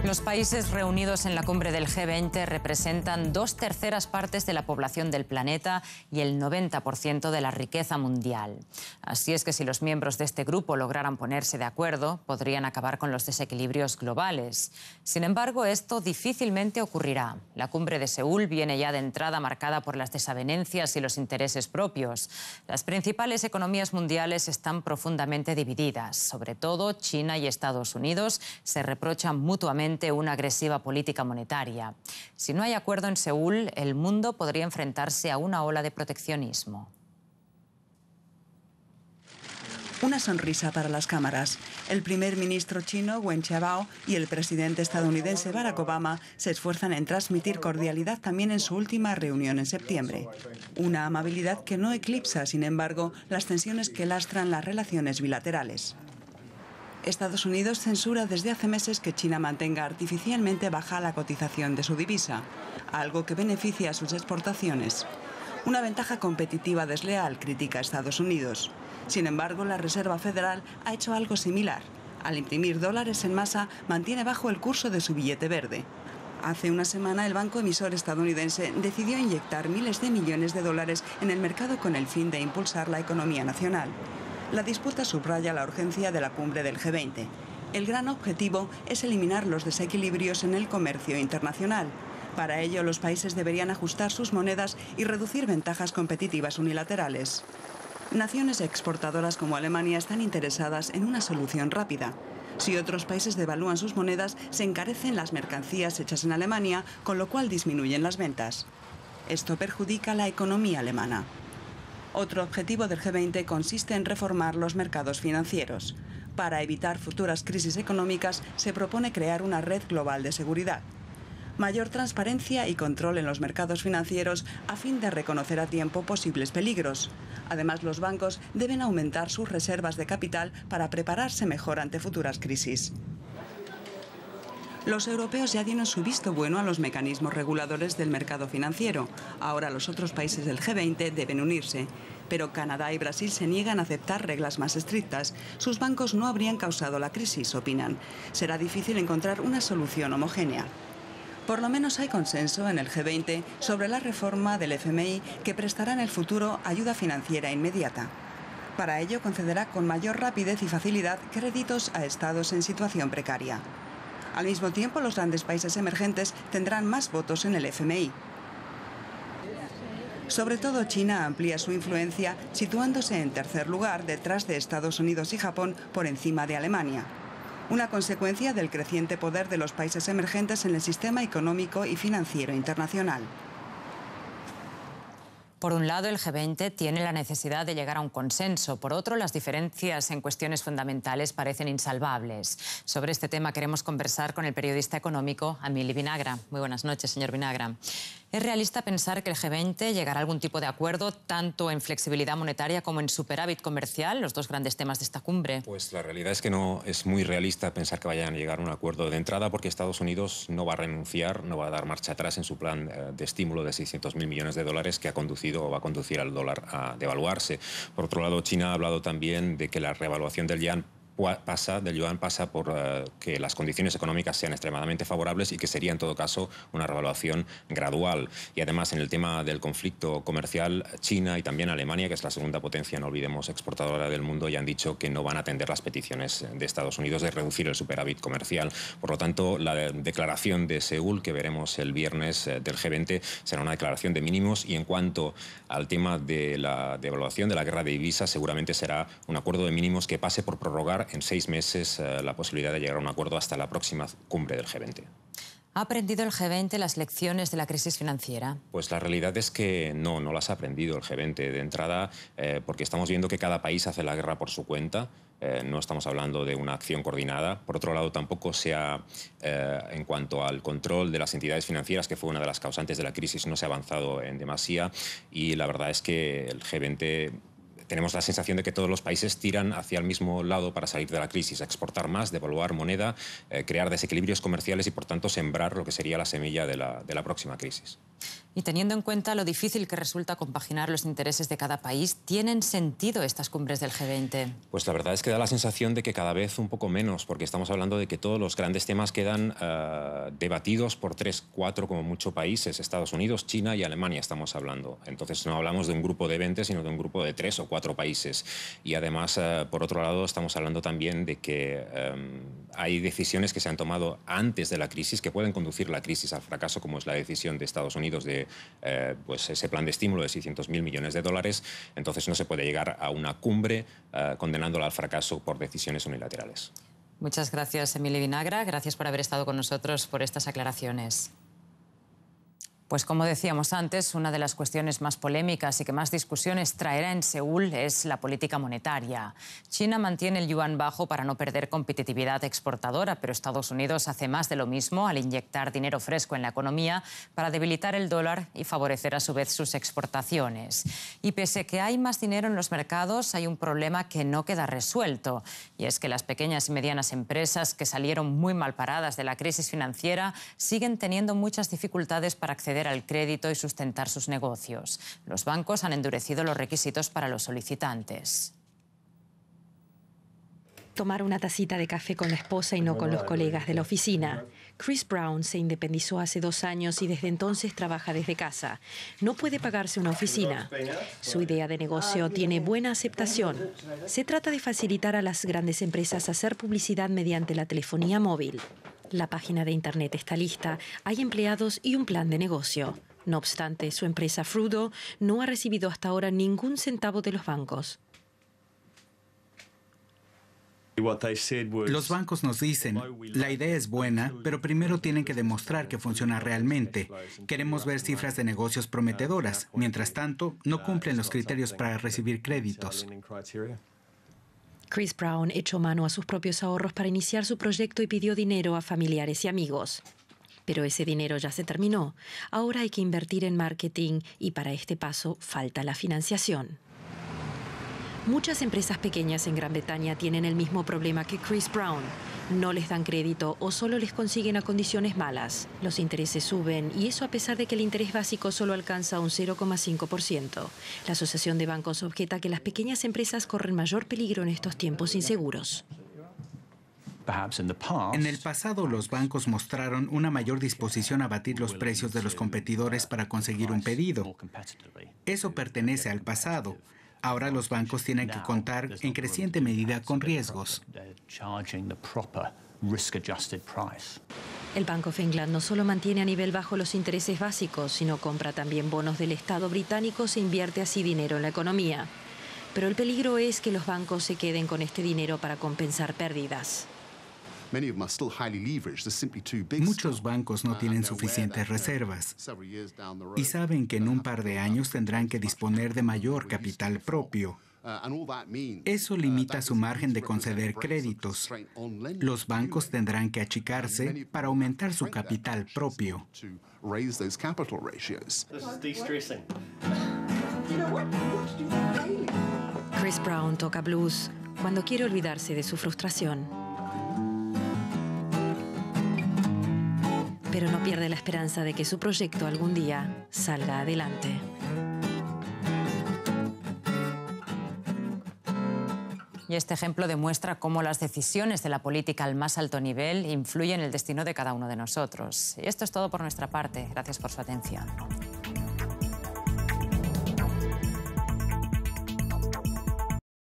Los países reunidos en la cumbre del G20 representan 2/3 partes de la población del planeta y el 90% de la riqueza mundial. Así es que si los miembros de este grupo lograran ponerse de acuerdo, podrían acabar con los desequilibrios globales. Sin embargo, esto difícilmente ocurrirá. La cumbre de Seúl viene ya de entrada marcada por las desavenencias y los intereses propios. Las principales economías mundiales están profundamente divididas. Sobre todo, China y Estados Unidos se reprochan mutuamente una agresiva política monetaria. Si no hay acuerdo en Seúl, el mundo podría enfrentarse a una ola de proteccionismo. Una sonrisa para las cámaras. El primer ministro chino, Wen Jiabao, y el presidente estadounidense, Barack Obama, se esfuerzan en transmitir cordialidad también en su última reunión en septiembre. Una amabilidad que no eclipsa, sin embargo, las tensiones que lastran las relaciones bilaterales. Estados Unidos censura desde hace meses que China mantenga artificialmente baja la cotización de su divisa, algo que beneficia a sus exportaciones. Una ventaja competitiva desleal, critica Estados Unidos. Sin embargo, la Reserva Federal ha hecho algo similar. Al imprimir dólares en masa, mantiene bajo el curso de su billete verde. Hace una semana, el banco emisor estadounidense decidió inyectar miles de millones de dólares en el mercado con el fin de impulsar la economía nacional. La disputa subraya la urgencia de la cumbre del G20. El gran objetivo es eliminar los desequilibrios en el comercio internacional. Para ello, los países deberían ajustar sus monedas y reducir ventajas competitivas unilaterales. Naciones exportadoras como Alemania están interesadas en una solución rápida. Si otros países devalúan sus monedas, se encarecen las mercancías hechas en Alemania, con lo cual disminuyen las ventas. Esto perjudica la economía alemana. Otro objetivo del G20 consiste en reformar los mercados financieros. Para evitar futuras crisis económicas, se propone crear una red global de seguridad. Mayor transparencia y control en los mercados financieros a fin de reconocer a tiempo posibles peligros. Además, los bancos deben aumentar sus reservas de capital para prepararse mejor ante futuras crisis. Los europeos ya dieron su visto bueno a los mecanismos reguladores del mercado financiero. Ahora los otros países del G20 deben unirse. Pero Canadá y Brasil se niegan a aceptar reglas más estrictas. Sus bancos no habrían causado la crisis, opinan. Será difícil encontrar una solución homogénea. Por lo menos hay consenso en el G20 sobre la reforma del FMI que prestará en el futuro ayuda financiera inmediata. Para ello concederá con mayor rapidez y facilidad créditos a estados en situación precaria. Al mismo tiempo, los grandes países emergentes tendrán más votos en el FMI. Sobre todo, China amplía su influencia, situándose en tercer lugar detrás de Estados Unidos y Japón, por encima de Alemania. Una consecuencia del creciente poder de los países emergentes en el sistema económico y financiero internacional. Por un lado, el G20 tiene la necesidad de llegar a un consenso. Por otro, las diferencias en cuestiones fundamentales parecen insalvables. Sobre este tema queremos conversar con el periodista económico Amili Vinagra. Muy buenas noches, señor Vinagra. ¿Es realista pensar que el G20 llegará a algún tipo de acuerdo, tanto en flexibilidad monetaria como en superávit comercial, los dos grandes temas de esta cumbre? Pues la realidad es que no es muy realista pensar que vayan a llegar a un acuerdo de entrada, porque Estados Unidos no va a renunciar, no va a dar marcha atrás en su plan de estímulo de 600.000 millones de dólares que ha conducido o va a conducir al dólar a devaluarse. Por otro lado, China ha hablado también de que la revaluación del yuan pasa por que las condiciones económicas sean extremadamente favorables y que sería en todo caso una revaluación gradual. Y además, en el tema del conflicto comercial, China y también Alemania, que es la segunda potencia, no olvidemos, exportadora del mundo, ya han dicho que no van a atender las peticiones de Estados Unidos de reducir el superávit comercial. Por lo tanto, la declaración de Seúl, que veremos el viernes del G20, será una declaración de mínimos, y en cuanto al tema de la devaluación de la guerra de divisas, seguramente será un acuerdo de mínimos que pase por prorrogar en 6 meses la posibilidad de llegar a un acuerdo hasta la próxima cumbre del G20. ¿Ha aprendido el G20 las lecciones de la crisis financiera? Pues la realidad es que no las ha aprendido el G20 de entrada, porque estamos viendo que cada país hace la guerra por su cuenta. No estamos hablando de una acción coordinada. Por otro lado, tampoco en cuanto al control de las entidades financieras, que fue una de las causantes de la crisis, no se ha avanzado en demasía, y la verdad es que el G20... tenemos la sensación de que todos los países tiran hacia el mismo lado para salir de la crisis, exportar más, devaluar moneda, crear desequilibrios comerciales y, por tanto, sembrar lo que sería la semilla de la próxima crisis. Y teniendo en cuenta lo difícil que resulta compaginar los intereses de cada país, ¿tienen sentido estas cumbres del G20? Pues la verdad es que da la sensación de que cada vez un poco menos, porque estamos hablando de que todos los grandes temas quedan debatidos por 3, 4 como mucho países, Estados Unidos, China y Alemania estamos hablando. Entonces no hablamos de un grupo de 20, sino de un grupo de 3 o 4 países. Y además, por otro lado, estamos hablando también de que hay decisiones que se han tomado antes de la crisis que pueden conducir la crisis al fracaso, como es la decisión de Estados Unidos de pues ese plan de estímulo de 600.000 millones de dólares. Entonces no se puede llegar a una cumbre condenándola al fracaso por decisiones unilaterales. Muchas gracias, Emili Vinagre. Gracias por haber estado con nosotros, por estas aclaraciones. Pues como decíamos antes, una de las cuestiones más polémicas y que más discusiones traerá en Seúl es la política monetaria. China mantiene el yuan bajo para no perder competitividad exportadora, pero Estados Unidos hace más de lo mismo al inyectar dinero fresco en la economía para debilitar el dólar y favorecer a su vez sus exportaciones. Y pese a que hay más dinero en los mercados, hay un problema que no queda resuelto. Y es que las pequeñas y medianas empresas que salieron muy mal paradas de la crisis financiera siguen teniendo muchas dificultades para acceder al crédito y sustentar sus negocios. Los bancos han endurecido los requisitos para los solicitantes. Tomar una tacita de café con la esposa y no con los colegas de la oficina. Chris Brown se independizó hace 2 años y desde entonces trabaja desde casa. No puede pagarse una oficina. Su idea de negocio tiene buena aceptación. Se trata de facilitar a las grandes empresas hacer publicidad mediante la telefonía móvil. La página de Internet está lista, hay empleados y un plan de negocio. No obstante, su empresa Frudo no ha recibido hasta ahora ningún centavo de los bancos. Los bancos nos dicen, la idea es buena, pero primero tienen que demostrar que funciona realmente. Queremos ver cifras de negocios prometedoras. Mientras tanto, no cumplen los criterios para recibir créditos. Chris Brown echó mano a sus propios ahorros para iniciar su proyecto y pidió dinero a familiares y amigos. Pero ese dinero ya se terminó. Ahora hay que invertir en marketing y para este paso falta la financiación. Muchas empresas pequeñas en Gran Bretaña tienen el mismo problema que Chris Brown. No les dan crédito o solo les consiguen a condiciones malas. Los intereses suben y eso a pesar de que el interés básico solo alcanza un 0,5%. La Asociación de Bancos objeta que las pequeñas empresas corren mayor peligro en estos tiempos inseguros. En el pasado, los bancos mostraron una mayor disposición a batir los precios de los competidores para conseguir un pedido. Eso pertenece al pasado. Ahora los bancos tienen que contar en creciente medida con riesgos. El Bank of England no solo mantiene a nivel bajo los intereses básicos, sino compra también bonos del Estado británico e invierte así dinero en la economía. Pero el peligro es que los bancos se queden con este dinero para compensar pérdidas. Muchos bancos no tienen suficientes reservas y saben que en un par de años tendrán que disponer de mayor capital propio. Eso limita su margen de conceder créditos. Los bancos tendrán que achicarse para aumentar su capital propio. Chris Brown toca blues cuando quiere olvidarse de su frustración. Pero no pierde la esperanza de que su proyecto algún día salga adelante. Y este ejemplo demuestra cómo las decisiones de la política al más alto nivel influyen en el destino de cada uno de nosotros. Y esto es todo por nuestra parte. Gracias por su atención.